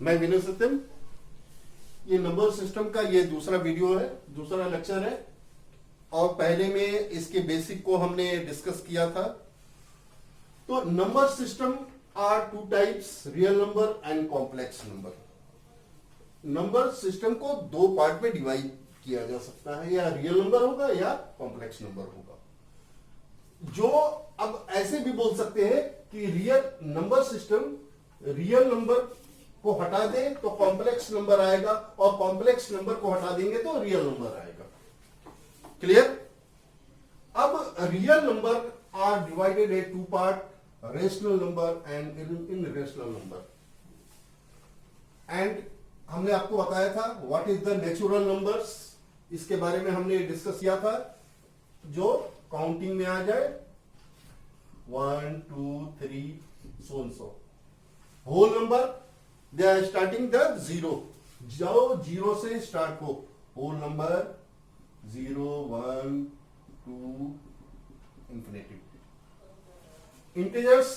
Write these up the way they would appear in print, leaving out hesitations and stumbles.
मैं विनय सत्यम। ये number system का ये दूसरा वीडियो है, दूसरा लेक्चर है। और पहले में इसके बेसिक को हमने डिस्कस किया था। तो number system are two types, real number and complex number. Number system को दो पार्ट में डिवाइड किया जा सकता है, या रियल नंबर होगा या कॉम्प्लेक्स नंबर होगा। जो अब ऐसे भी बोल सकते हैं कि real number system real number को हटा दे तो कॉम्प्लेक्स नंबर आएगा, और कॉम्प्लेक्स नंबर को हटा देंगे तो रियल नंबर आएगा। क्लियर? अब real number are divided in two part, rational number and irrational number. And हमने आपको बताया था what is the natural numbers, इसके बारे में हमने डिस्कस किया था। जो काउंटिंग में आ जाए 1 2 3 so whole number, they are starting the zero, जो जीरो से स्टार्ट हो। Whole number 0 1 2 infinity. Integers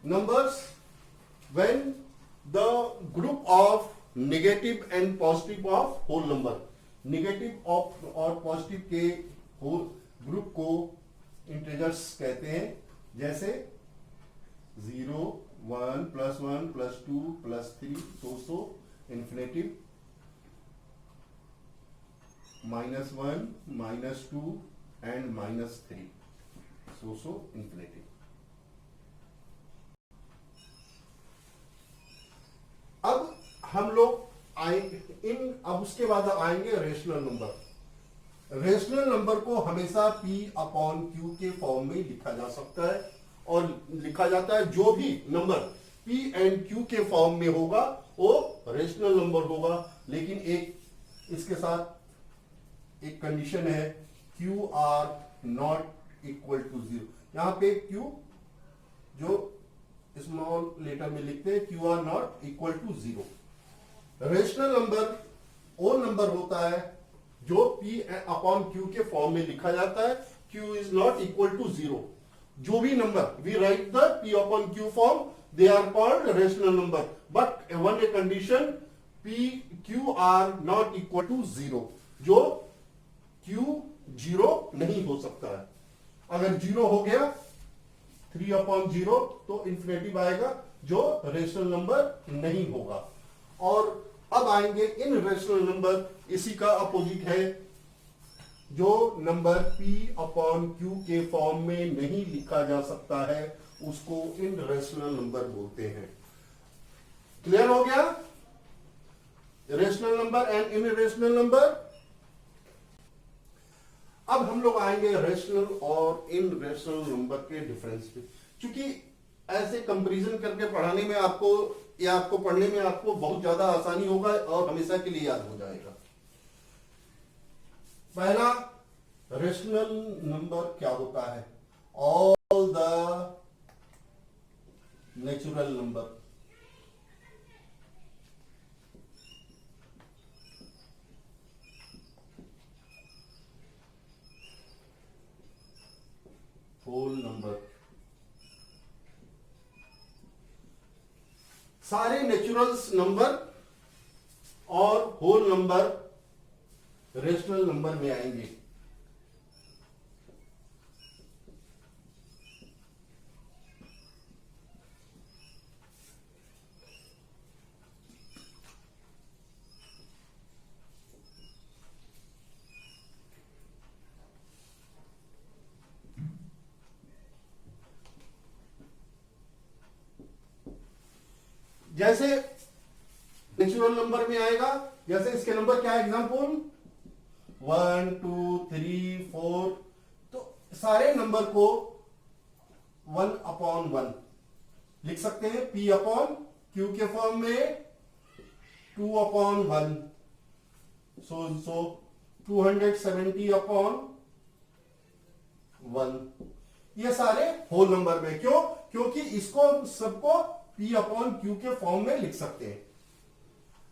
numbers when the group of negative and positive of whole number, negative of और पॉजिटिव के होल ग्रुप को integers कहते हैं। जैसे 0 1 +1 +2 +3 so infinitive, -1 -2 and -3 so infinitive. अब हम लोग अब उसके बाद आएंगे रेशनल नंबर। रेशनल नंबर को हमेशा P/Q के फॉर्म में लिखा जा सकता है, और लिखा जाता है जो भी नंबर P एंड Q के फॉर्म में होगा वो रेशनल नंबर होगा। लेकिन एक इसके साथ एक कंडीशन है, Q are not equal to 0। यहां पे Q जो स्मॉल लेटर में लिखते हैं, Q are not equal to 0। Rational number वो नंबर होता है जो P/Q के फॉर्म में लिखा जाता है, Q is not equal to 0। जो भी number we write the P/Q form, they are called rational number, but one a condition, Q are not equal to 0, जो Q 0 नहीं हो सकता है। अगर 0 हो गया 3/0 तो इंफिनिटिव आएगा, जो रेशनल नंबर नहीं होगा। और अब आएंगे इन रेशनल नंबर। इसी का अपोजिट है, जो नंबर P/Q के फॉर्म में नहीं लिखा जा सकता है, उसको इन रेशनल नंबर बोलते हैं। क्लियर हो गया? Rational number and in rational number. अब हम लोग आएंगे रेशनल और इन रेशनल नंबर के डिफरेंस पे। क्योंकि ऐसे कंपैरिजन करके पढ़ाने में आपको या आपको पढ़ने में आपको बहुत ज्यादा आसानी होगा और हमेशा के लिए याद हो जाएगा। पहला, रेशनल नंबर क्या होता है? All the natural number. Whole number, सारे नेचुरल्स नंबर और होल नंबर रेशनल नंबर में आएंगे। जैसे नेचुरल नंबर में आएगा, जैसे इसके नंबर क्या है, एग्जांपल 1 2 3 4, तो सारे नंबर को 1/1 लिख सकते हैं। P/Q के फॉर्म में 2/1, सो 270/1। ये सारे होल नंबर में। क्यों? क्योंकि इसको सबको P/Q के फॉर्म में लिख सकते हैं।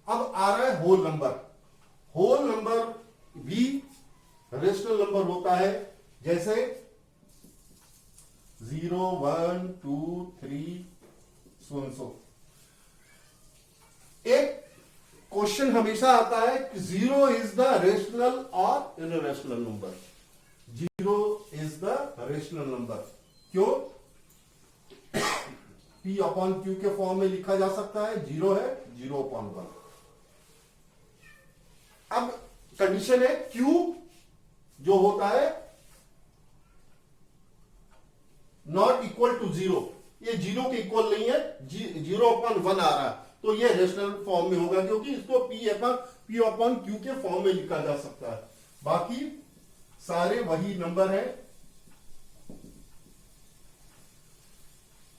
अब आ रहा है होल नंबर। होल नंबर भी रेशनल नंबर होता है। जैसे 0 1 2 3 सो क्वेश्चन हमेशा आता है कि जीरो इज द रेशनल और irrational number. Zero is the rational number. क्यों? P अपॉन क्यू के फॉर्म में लिखा जा सकता है, जीरो है 0/1। अब कंडीशन है Q जो होता है नॉट इक्वल टू जीरो, ये जीरो के इक्वल नहीं है, 0/1 आ रहा है, तो ये रेशनल फॉर्म में होगा क्योंकि इसको P अपॉन क्यू के फॉर्म में लिखा जा सकता है। बाकी सारे वही नंबर है।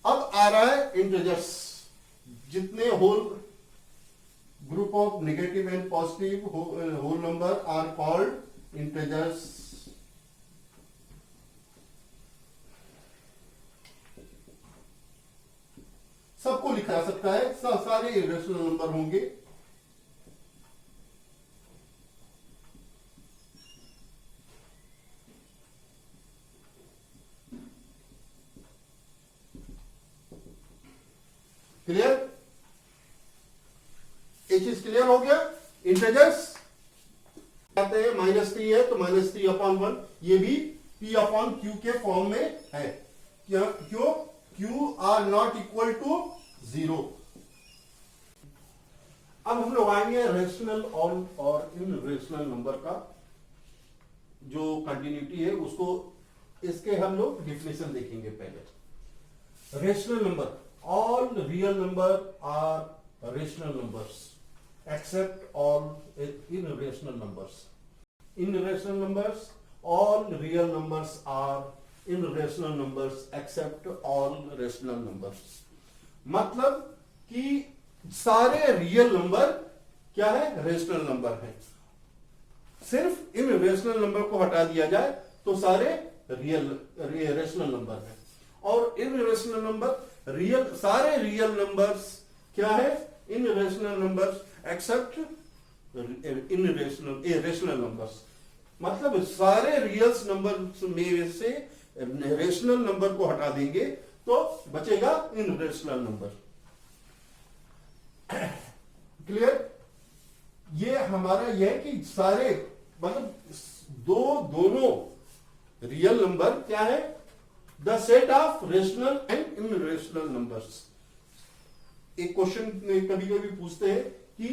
अब आ रहा है इंटीजर्स। जितने whole group of negative and positive whole number are called integers. सबको लिखा जा सकता है, सारे इरेशनल नंबर होंगे। क्लियर? एक चीज क्लियर हो गया। इंटीजर्स कहते हैं -3 है तो -3/1, ये भी P अपॉन क्यू के फॉर्म में है। क्यों? Q are not equal to 0। अब हम लोग आएंगे रेशनल और इनरेशनल नंबर का जो कंटिन्यूटी है उसको, इसके हम लोग डिफिनेशन देखेंगे। पहले rational number, all real number are rational numbers except all irrational numbers. Irrational numbers, all real numbers are irrational numbers except all rational numbers. मतलब कि सारे रियल नंबर क्या है? रेशनल नंबर है। सिर्फ इनरेशनल नंबर को हटा दिया जाए तो सारे रेशनल नंबर है। और इनरेशनल नंबर सारे रियल नंबर्स क्या है? इनरेशनल नंबर्स एक्सेप्ट रेशनल नंबर्स। मतलब सारे रियल नंबर्स में से रेशनल नंबर को हटा देंगे तो बचेगा इनरेशनल नंबर। क्लियर? ये हमारा यह है कि सारे मतलब दोनों रियल नंबर क्या है? The set of rational and irrational numbers. एक क्वेश्चन कभी कभी पूछते हैं कि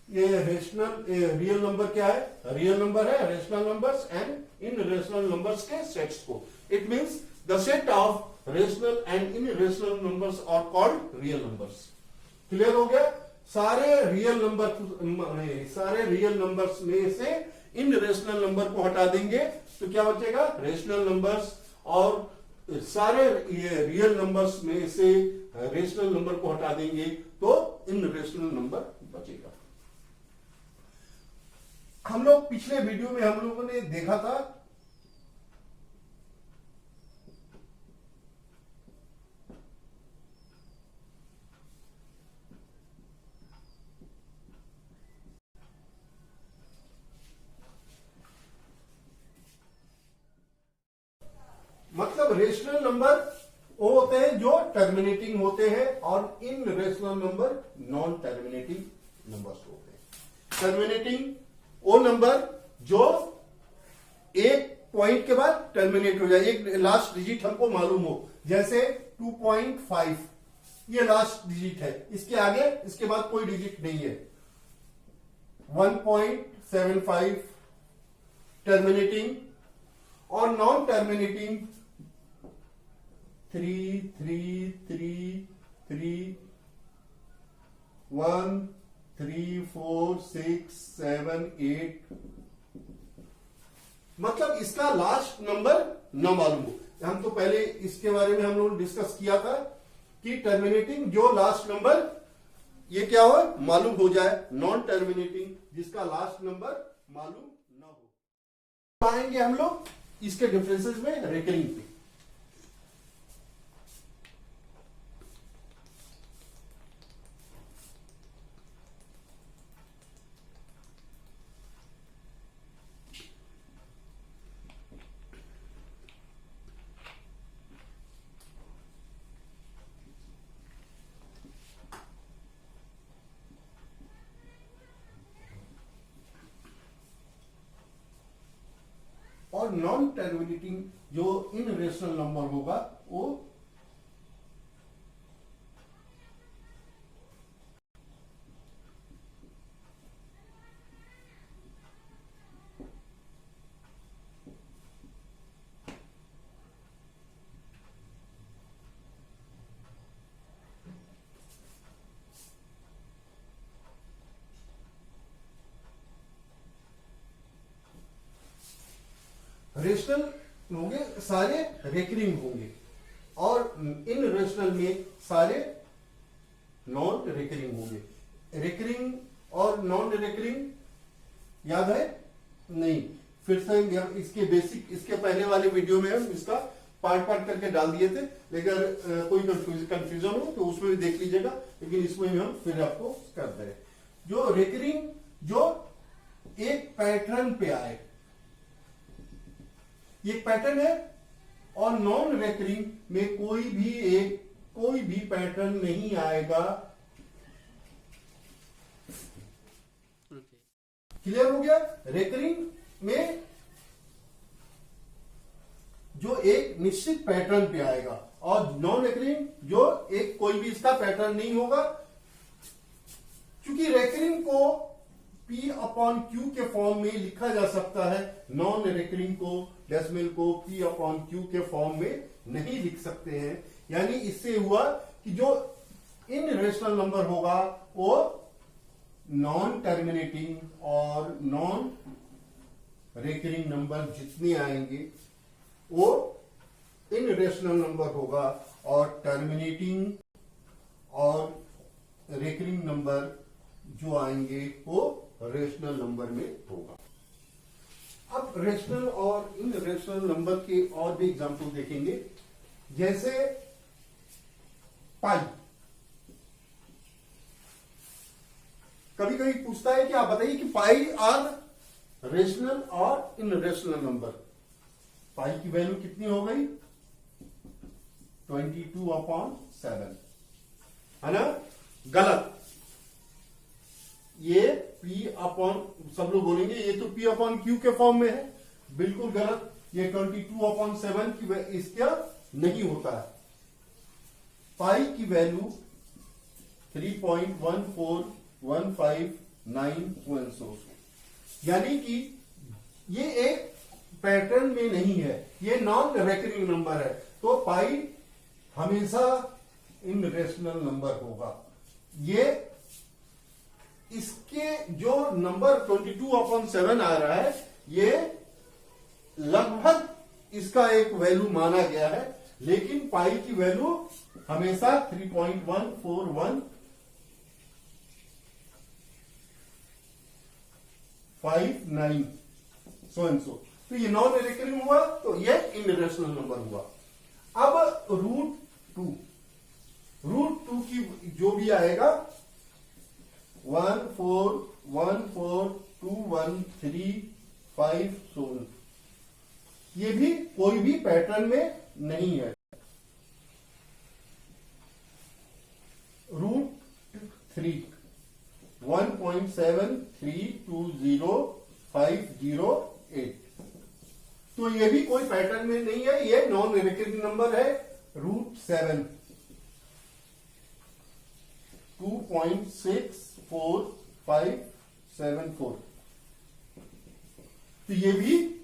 ये रियल नंबर क्या है? रियल नंबर है rational numbers and irrational numbers के सेट्स को। It means the set of rational and irrational numbers are called real numbers. Clear हो गया? सारे रियल नंबर्स में से इनरेशनल नंबर को हटा देंगे तो क्या बचेगा? Rational numbers. और सारे रियल नंबर्स में से रेशनल नंबर को हटा देंगे तो इनरेशनल नंबर बचेगा। हम लोग पिछले वीडियो में हम लोगों ने देखा था मतलब रेशनल नंबर वो होते हैं जो टर्मिनेटिंग होते हैं और irrational number non terminating numbers होते हैं। टर्मिनेटिंग वो नंबर जो एक पॉइंट के बाद टर्मिनेट हो जाए, एक लास्ट डिजिट हमको मालूम हो, जैसे 2.5 ये लास्ट डिजिट है, इसके आगे इसके बाद कोई डिजिट नहीं है। 1.75 टर्मिनेटिंग और नॉन टर्मिनेटिंग 3 3 3 3 1 3 4 6 7 8। मतलब इसका लास्ट नंबर न मालूम हो। हम तो पहले इसके बारे में हम लोगों ने डिस्कस किया था कि टर्मिनेटिंग जो लास्ट नंबर ये क्या हो मालूम हो जाए, नॉन टर्मिनेटिंग जिसका लास्ट नंबर मालूम न हो। आएंगे हम लोग इसके डिफरेंसेस में रेकरिंग पे। नॉन टर्मिनेटिंग जो इनरेशनल नंबर होगा वो रेशनल होंगे, सारे रेकरिंग होंगे, और इन रेशनल में सारे नॉन रेकरिंग होंगे। रेकरिंग और नॉन रेकरिंग याद है नहीं? फिर से इसके बेसिक, इसके पहले वाले वीडियो में हम इसका पार्ट पार्ट करके डाल दिए थे, लेकिन कोई कंफ्यूजन हो तो उसमें भी देख लीजिएगा, लेकिन इसमें भी हम फिर आपको कर दे। जो रेकरिंग, जो एक पैटर्न पे आए, ये पैटर्न है, और नॉन रेकरिंग में कोई भी पैटर्न नहीं आएगा। क्लियर हो गया? रेकरिंग में जो एक निश्चित पैटर्न पे आएगा, और नॉन रेकरिंग जो एक कोई भी इसका पैटर्न नहीं होगा। क्योंकि रेकरिंग को P अपॉन Q के फॉर्म में लिखा जा सकता है, नॉन रेकरिंग को, डेसिमल को P अपॉन Q के फॉर्म में नहीं लिख सकते हैं। यानी इससे हुआ कि जो इन रेशनल नंबर होगा वो नॉन टर्मिनेटिंग और नॉन रेकरिंग नंबर जितने आएंगे वो इन रेशनल नंबर होगा, और टर्मिनेटिंग और रेकरिंग नंबर जो आएंगे वो रेशनल नंबर में होगा। अब रेशनल और इन रेशनल नंबर के और भी एग्जाम्पल देखेंगे, जैसे पाई। कभी कभी पूछता है कि आप बताइए कि पाई आर रेशनल और इन रेशनल नंबर। पाई की वैल्यू कितनी हो गई? 22/7 है ना? गलत। ये P अपॉन, सब लोग बोलेंगे ये तो P अपॉन Q के फॉर्म में है, बिल्कुल गलत। ये 22/7 की इसका नहीं होता है। पाई की वैल्यू 3.14159, यानी कि ये एक पैटर्न में नहीं है, ये नॉन रेकरिंग नंबर है, तो पाई हमेशा इन रेशनल नंबर होगा। ये इसके जो नंबर 22/7 आ रहा है, ये लगभग इसका एक वैल्यू माना गया है, लेकिन पाई की वैल्यू हमेशा 3.14159 सो एंड सो। तो ये नॉन रेकरिंग हुआ, तो ये इनरेशनल नंबर हुआ। अब रूट टू की जो भी आएगा 141421357, ये भी कोई भी पैटर्न में नहीं है। √3 1.732058, तो ये भी कोई पैटर्न में नहीं है, ये नॉन रेकरिंग नंबर है। √7 2.64574, तो ये भी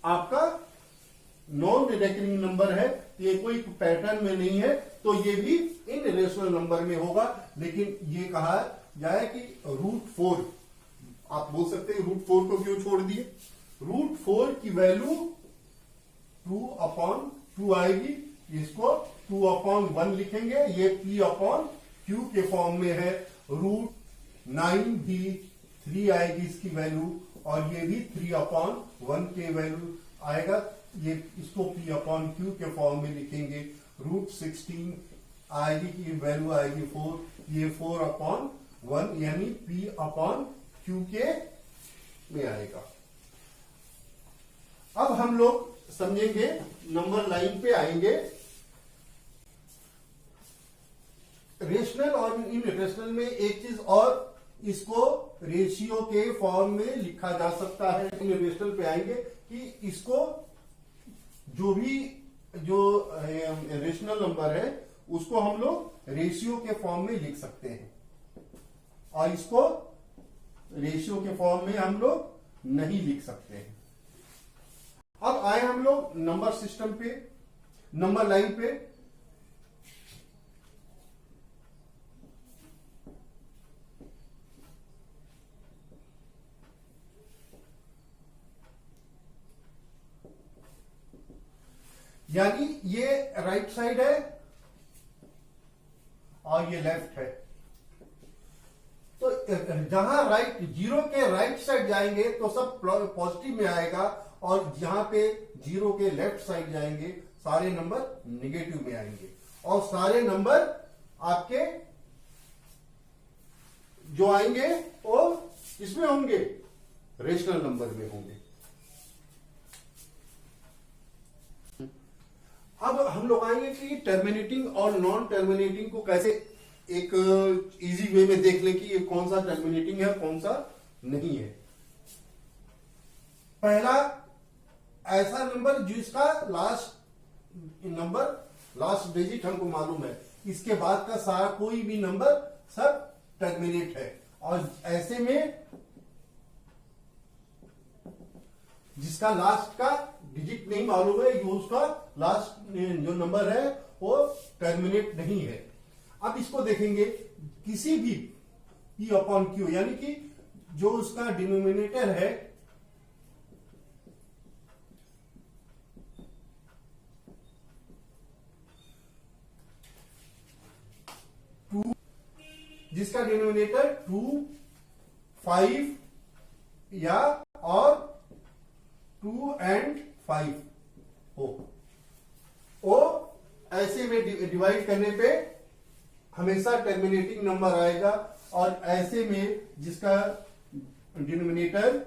आपका नॉन रेकरिंग नंबर है, ये कोई पैटर्न में नहीं है, तो ये भी इन रेशनल नंबर में होगा। लेकिन ये कहा जाए कि √4, आप बोल सकते हैं √4 को क्यों छोड़ दिए? √4 की वैल्यू 2/2 आएगी, इसको 2/1 लिखेंगे, ये P अपॉन Q के फॉर्म में है। √9 भी 3 आएगी इसकी वैल्यू, और ये भी 3/1 के वैल्यू आएगा, ये इसको P अपॉन Q के फॉर्म में लिखेंगे। √16 आएगी की वैल्यू आएगी 4, ये 4/1 यानी P अपॉन Q के में आएगा। अब हम लोग समझेंगे, नंबर लाइन पे आएंगे। रेशनल और इन रेशनल में एक चीज और इसको रेशियो के फॉर्म में लिखा जा सकता है। रेशनल पे आएंगे कि इसको जो रेशनल नंबर है उसको हम लोग रेशियो के फॉर्म में लिख सकते हैं, और इसको रेशियो के फॉर्म में हम लोग नहीं लिख सकते हैं। अब आए हम लोग नंबर सिस्टम पे, नंबर लाइन पे। यानी ये राइट साइड है और ये लेफ्ट है। तो जहां राइट, जीरो के राइट साइड जाएंगे तो सब पॉजिटिव में आएगा, और जहां पे जीरो के लेफ्ट साइड जाएंगे सारे नंबर निगेटिव में आएंगे, और सारे नंबर आपके जो आएंगे वो किसमें होंगे, रेशनल नंबर में होंगे। अब हम लोग आएंगे कि टर्मिनेटिंग और नॉन टर्मिनेटिंग को कैसे एक इजी वे में देख लें कि ये कौन सा टर्मिनेटिंग है कौन सा नहीं है। पहला ऐसा नंबर जिसका लास्ट डिजिट हमको मालूम है, इसके बाद का सारा कोई भी नंबर सब टर्मिनेट है, और ऐसे में जिसका लास्ट का डिजिट नहीं मालूम है, ये उसका लास्ट जो नंबर है वो टर्मिनेट नहीं है। अब इसको देखेंगे, किसी भी P अपॉन Q यानी कि जो उसका डिनोमिनेटर है जिसका डिनोमिनेटर 2, 5 या और 2 and 5 हो, वो ऐसे में डिवाइड करने पे हमेशा टर्मिनेटिंग नंबर आएगा, और ऐसे में जिसका डिनोमिनेटर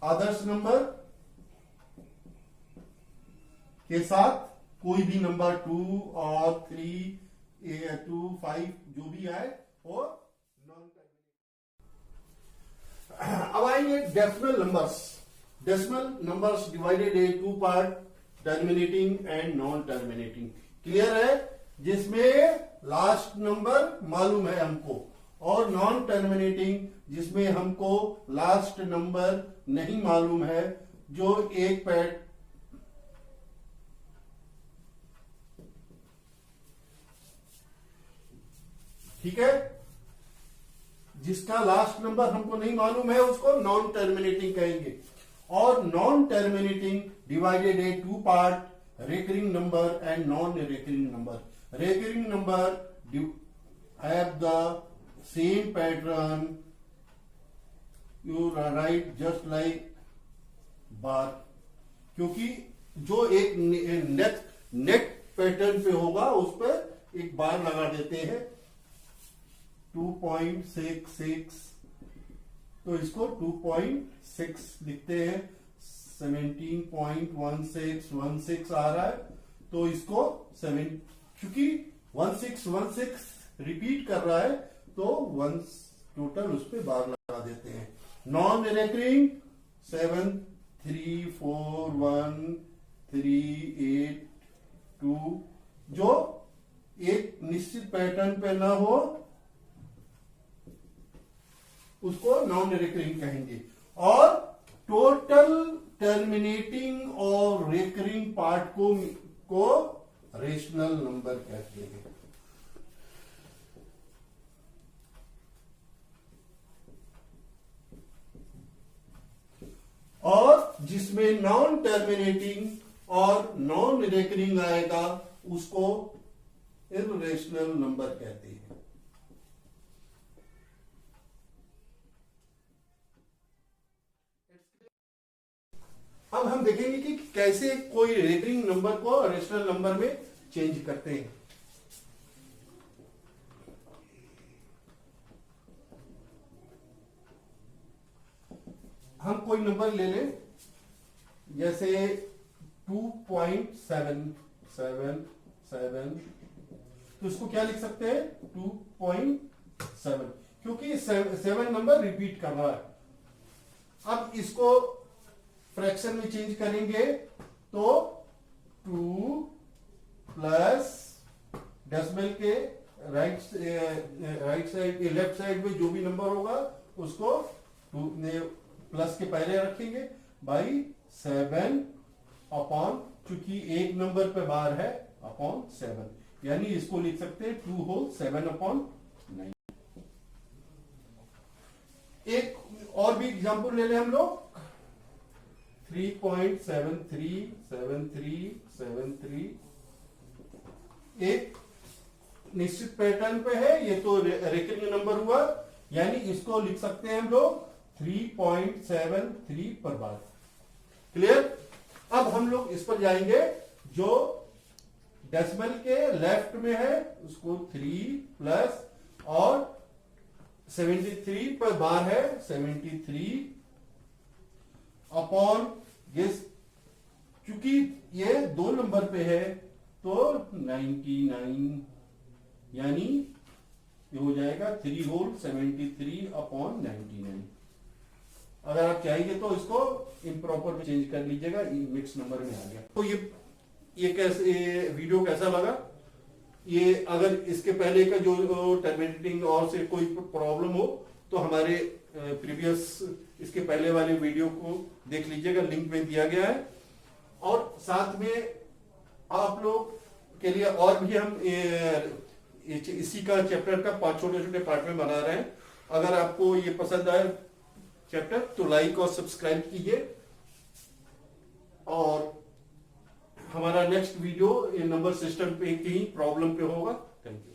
आदर्श नंबर के साथ कोई भी नंबर 2 और 3, 2, 5 जो भी आए वो नॉन टर्मिनेटिंग। अब आएंगे decimal numbers. Decimal numbers divided in 2 part, terminating and non terminating. Clear है? जिसमें लास्ट नंबर मालूम है हमको, और नॉन टर्मिनेटिंग जिसमें हमको लास्ट नंबर नहीं मालूम है, जो एक पैट ठीक है, जिसका लास्ट नंबर हमको नहीं मालूम है उसको नॉन टर्मिनेटिंग कहेंगे। और non terminating divided in 2 part, recurring number and non-recurring number. Recurring number have the same pattern. You write just like bar, क्योंकि जो एक नेट पैटर्न पे होगा उस पर एक बार लगा देते हैं। 2.66 तो इसको 2.6 लिखते हैं। 17.1616 आ रहा है, तो इसको 7, क्योंकि 1616 रिपीट कर रहा है तो 1 टोटल उस पर बार लगा देते हैं। नॉन रिकरिंग 7 3 4 1 3 8 2, जो एक निश्चित पैटर्न पे ना हो उसको नॉन रिकरिंग कहेंगे। और टोटल टर्मिनेटिंग और रिकरिंग पार्ट को रेशनल नंबर कहते हैं। और जिसमें नॉन टर्मिनेटिंग और नॉन रिकरिंग आएगा उसको इर्रेशनल नंबर कहते हैं। अब हम देखेंगे कि कैसे कोई रिकरिंग नंबर को रेशनल नंबर में चेंज करते हैं। हम कोई नंबर ले लें, जैसे 2.777, तो इसको क्या लिख सकते हैं 2.7। क्योंकि 7 नंबर रिपीट कर रहा है। अब इसको फ्रैक्शन में चेंज करेंगे तो 2 प्लस डेसिमल के राइट साइड लेफ्ट साइड में जो भी नंबर होगा उसको 2 प्लस के पहले रखेंगे बाई 7 अपॉन, चूंकि एक नंबर पे बार है, अपॉन 7, यानी इसको लिख सकते हैं 2 होल 7 अपॉन 9। एक और भी एग्जांपल ले लें हम लोग, 3.737373 एक निश्चित पैटर्न पे है, ये तो रेकरिंग नंबर हुआ, यानी इसको लिख सकते हैं हम लोग 3.73 पर बार। क्लियर? अब हम लोग इस पर जाएंगे, जो डेसिमल के लेफ्ट में है उसको 3 प्लस और 73 पर बार है 73 अपॉन गेस, क्योंकि ये 2 नंबर पे है तो 99, यानी ये हो जाएगा 3 होल 73 अपॉन 99। अगर आप चाहेंगे तो इसको इम्प्रॉपर में चेंज कर लीजिएगा, मिक्स नंबर में आ गया। तो ये कैसे, ये वीडियो कैसा लगा? ये अगर इसके पहले का जो टर्मिनेटिंग और से कोई प्रॉब्लम हो तो हमारे प्रीवियस इसके पहले वाले वीडियो को देख लीजिएगा, लिंक में दिया गया है। और साथ में आप लोग के लिए और भी हम इसी का चैप्टर का 5 छोटे छोटे पार्ट में बना रहे हैं। अगर आपको ये पसंद आए चैप्टर तो लाइक और सब्सक्राइब कीजिए, और हमारा नेक्स्ट वीडियो नंबर सिस्टम पे की प्रॉब्लम पे होगा। Thank you.